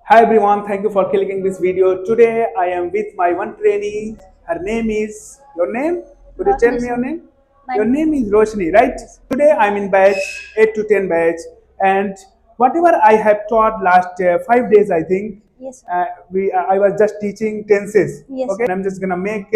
Hi everyone, thank you for clicking this video. Today I am with my one trainee. Her name is, your name? Could you tell me your name? Your name is Roshni, right? Yes. Today I'm in batch 8 to 10 batch, and whatever I have taught last 5 days, I think. Yes. I was just teaching tenses. Yes. Okay, and I'm just gonna make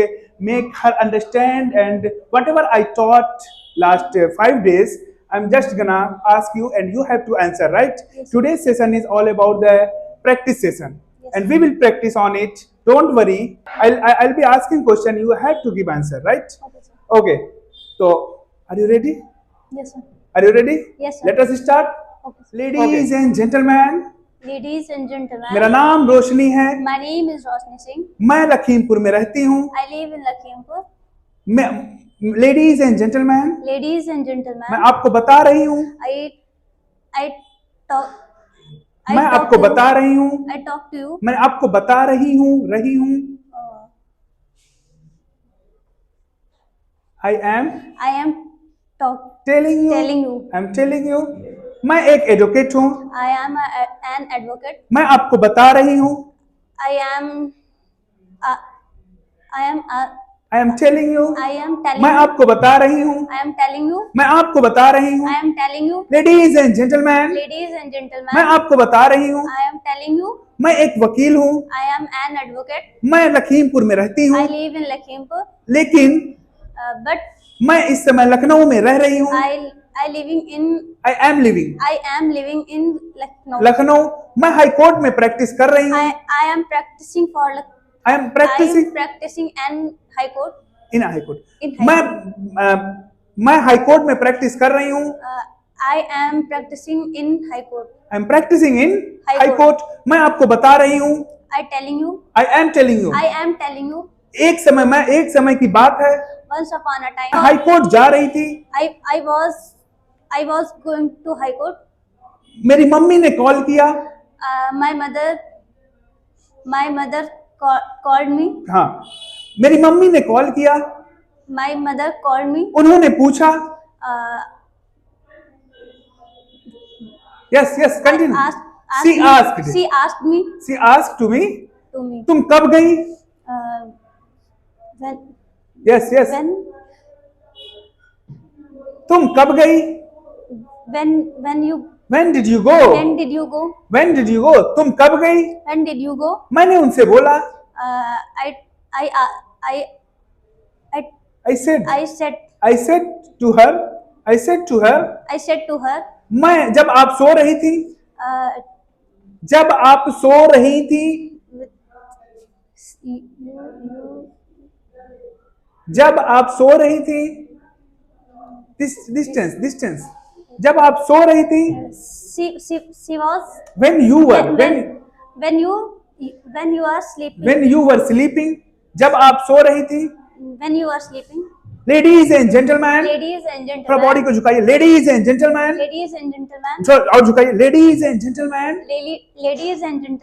her understand, and whatever I taught last 5 days, I'm just gonna ask you, and you have to answer, right? Yes. Today's session is all about the practice session. Yes. And we will practice on it. Don't worry. I'll be asking question. You have to give answer, right? Okay, sir. Okay. So, are you ready? Yes, sir. Are you ready? Yes, sir. Let us start. Okay, sir. Ladies and gentlemen, Ladies and gentlemen, मेरा नाम रोशनी है. my name is Roshni Singh. मैं लखीमपुर में रहती हूँ. I live in Lakhimpur. Ladies and gentlemen, Ladies and gentlemen, मैं आपको बता रही हूँ. मैं आपको बता रही हूँ. I talk to you. मैं आपको बता रही हूँ. I am telling you. I'm telling you. मैं एक एडवोकेट हूँ. I am an advocate. मैं आपको बता रही हूँ. I am telling you. I am telling मैं you. आपको बता रही हूँ. I am telling you. मैं आपको बता रही हूँ. I am telling you. Ladies and gentlemen, Ladies and gentlemen, मैं आपको बता रही हूँ. I am telling you. मैं एक वकील हूँ. I am an advocate. मैं लखीमपुर में रहती हूँ. I live in Lakhimpur. लेकिन But मैं इस समय लखनऊ में रह रही हूँ. I am living in Lucknow. Lucknow. मैं हाई कोर्ट में प्रैक्टिस कर रही हूँ. I am practicing for I am practicing in high court. in high court. मैं हाई कोर्ट में प्रैक्टिस कर रही हूँ. I am practicing in high court. I am practicing in High high court. मैं आपको बता रही हूँ. I telling you. I am telling you. I am telling you. एक समय की बात है. Once upon a time, high court जा रही थी. I was going to high court. मेरी मम्मी ने कॉल किया. My mother called me. हाँ, मेरी मम्मी ने कॉल किया. My mother called me. उन्होंने पूछा. Yes, continue. She asked me. She asked to me. To me. तुम कब गई? When. Yes. When. तुम कब गई? When did you go? When did you go? When did you go? तुम कब गई? When did you go? मैंने उनसे बोला. I said to her. मैं जब आप सो रही थी. जब आप सो रही थी. जब आप सो रही थी. Distance. जब आप सो रही थी. She was. When you were sleeping. जब आप सो रही थी. When you are sleeping. Ladies and gentlemen. थोड़ा बॉडी को झुकाइए. Ladies and gentlemen. और झुकाइए. Ladies and gentlemen.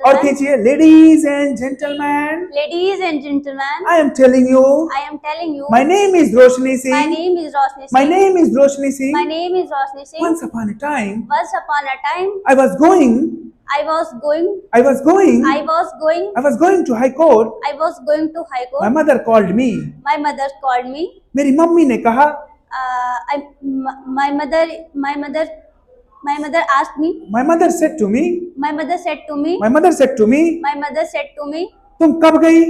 और खींचिए. Ladies and gentlemen. I am telling you. My name is Roshni Singh. My name is Roshni Singh. Once upon a time. I was going to high court. My mother called me. मेरी mummy ने कहा. My mother asked me. My mother said to me. तुम कब गई?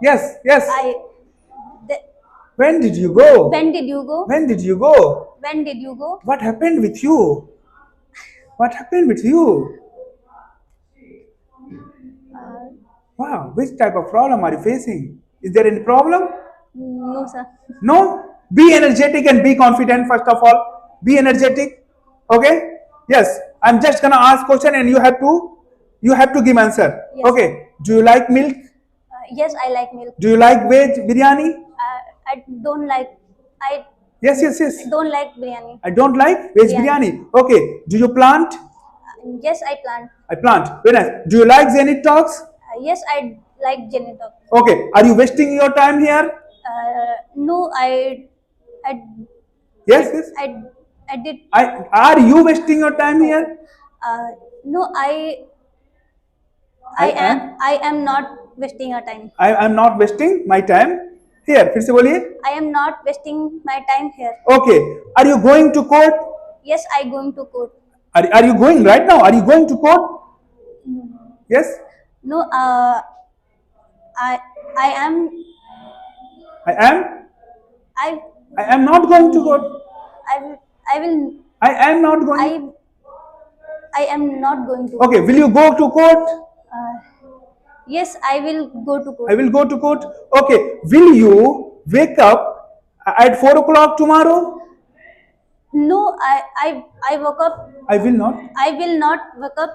Yes. When did you go? What happened with you? Wow, which type of problem are you facing? Is there any problem? No, sir. No? Be energetic and be confident first of all. Be energetic. Okay? Yes. I'm just gonna ask question and you have to give answer. Yes. Okay. Do you like milk? Yes, I like milk. Do you like veg biryani? I don't like. Yes. I don't like biryani. I don't like veg biryani. Okay. Do you plant? Yes, I plant. I plant. Very nice. Do you like Zenith talks? Yes, I like Zenith. Okay. Are you wasting your time here? No, Yes. I did. Are you wasting your time here? No, I am not wasting a time. I am not wasting my time here. फिर से बोलिए. I am not wasting my time here. Okay. Are you going to court? Yes, I going to court. Are you going right now? Are you going to court? Yes. No, I am. I am. I I am not going to court. I will. I am not going. I am not going to. Okay. Will you go to court? Yes, I will go to court. I will go to court. Okay. Will you wake up at 4 o'clock tomorrow? No, I woke up. I will not. I will not wake up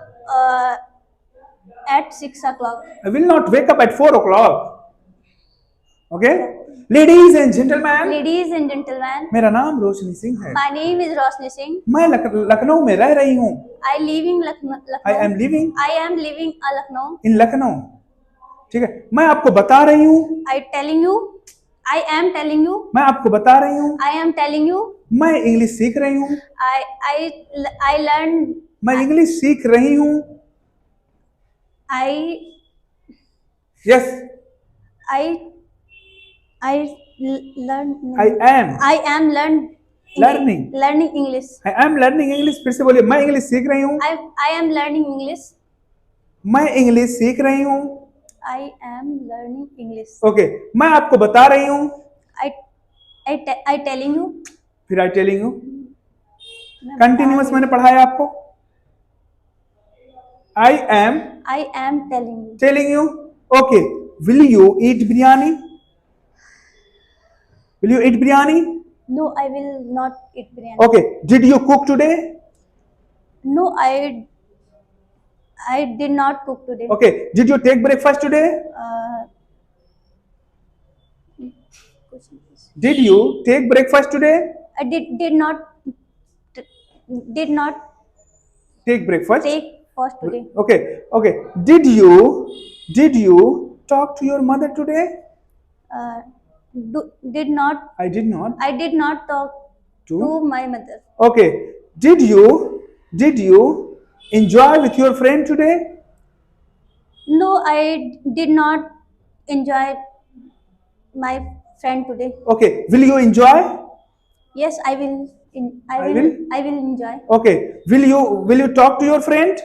at 6 o'clock. I will not wake up at 4 o'clock. Okay. Ladies and gentlemen. Ladies and gentlemen. मेरा नाम रोशनी सिंह है. My name is Roshni Singh. मैं लखनऊ में रह रही हूँ. I live in Lucknow. I am living. I am living in Lucknow. In Lucknow. ठीक है. मैं आपको बता रही हूँ. I telling you. I am telling you. मैं आपको बता रही हूँ. I am telling you. मैं इंग्लिश सीख रही हूँ. I learn. मैं इंग्लिश सीख रही हूँ. Yes. I learn. I am learning English. I am learning English. फिर से बोलिए. मैं इंग्लिश सीख रही हूँ. I am learning English. मैं इंग्लिश सीख रही हूँ. I am learning English. Okay. मैं आपको बता रही हूँ. I telling you. फिर I telling you. Continuous मैंने पढ़ाया आपको. I am telling you. Okay. Will you eat biryani? Will you eat biryani? No, I will not eat biryani. Okay. Did you cook today? No, I did not cook today. Okay. Did you take breakfast today? Did you take breakfast today? I did not Take breakfast. take fast today. Okay. Did you talk to your mother today? Did not. I did not. I did not talk to my mother. Okay. Did you enjoy with your friend today? No, I did not enjoy my friend today. Okay. Will you enjoy? Yes, I will. I will enjoy. Okay. Will you talk to your friend?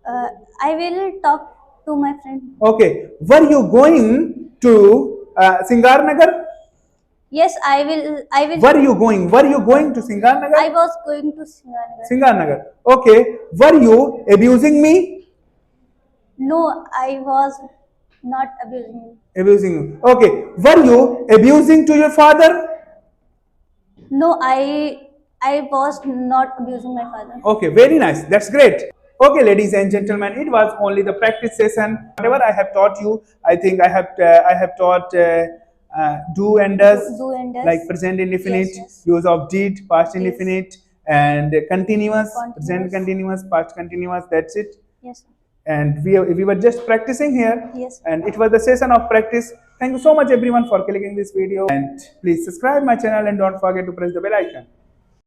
I will talk to my friend. Okay. Were you going to Singarnagar? Yes, I will. Were you going to Singarnagar? I was going to Singarnagar. Okay. Were you abusing me? No, I was not abusing you. Abusing you. Okay. Were you abusing to your father? No, I was not abusing my father. Okay, very nice. That's great. Okay, ladies and gentlemen, it was only the practice session. Whatever I have taught you, I think I have taught do and does, like present indefinite, yes. use of did, past Yes. indefinite, and continuous, present continuous, past continuous. That's it. Yes, sir. And we were just practicing here. Yes. And it was the session of practice. Thank you so much everyone for clicking this video, and please subscribe my channel and don't forget to press the bell icon.